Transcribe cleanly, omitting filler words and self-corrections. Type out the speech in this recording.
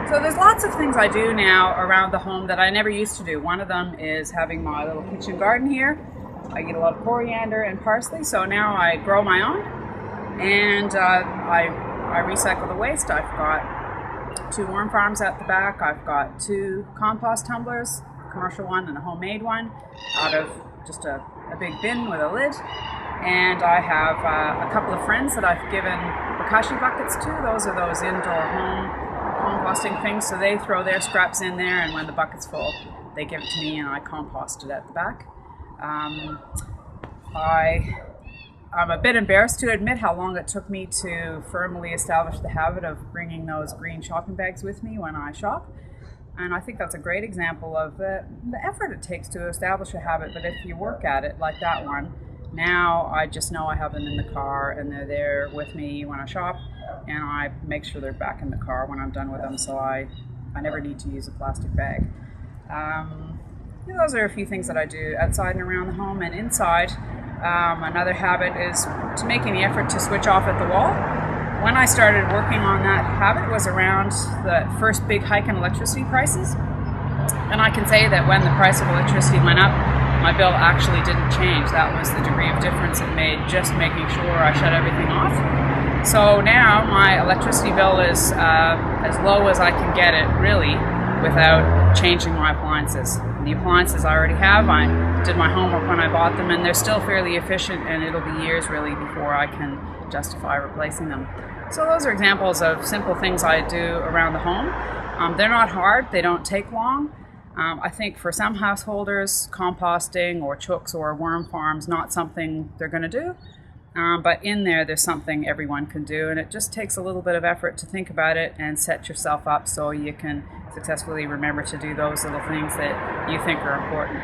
So there's lots of things I do now around the home that I never used to do. One of them is having my little kitchen garden here. I get a lot of coriander and parsley, so now I grow my own, and I recycle the waste. I've got 2 worm farms at the back. I've got 2 compost tumblers, a commercial one and a homemade one, out of just a big bin with a lid. And I have a couple of friends that I've given bokashi buckets to. Those are those indoor home composting things, so they throw their scraps in there, and when the bucket's full, they give it to me and I compost it at the back. I'm a bit embarrassed to admit how long it took me to firmly establish the habit of bringing those green shopping bags with me when I shop. And I think that's a great example of the effort it takes to establish a habit, but if you work at it like that one, now I just know I have them in the car and they're there with me when I shop, and I make sure they're back in the car when I'm done with them, so I never need to use a plastic bag. Those are a few things that I do outside and around the home. And inside, another habit is to making the effort to switch off at the wall. When I started working on that habit was around the first big hike in electricity prices, and I can say that when the price of electricity went up, my bill actually didn't change. That was the degree of difference it made just making sure I shut everything off. So now my electricity bill is as low as I can get it, really, without changing my appliances. The appliances I already have, I did my homework when I bought them, and they're still fairly efficient, and it'll be years really before I can justify replacing them. So those are examples of simple things I do around the home. They're not hard, they don't take long. I think for some householders, composting or chooks or worm farms, not something they're going to do. But in there's something everyone can do, and it just takes a little bit of effort to think about it and set yourself up so you can successfully remember to do those little things that you think are important.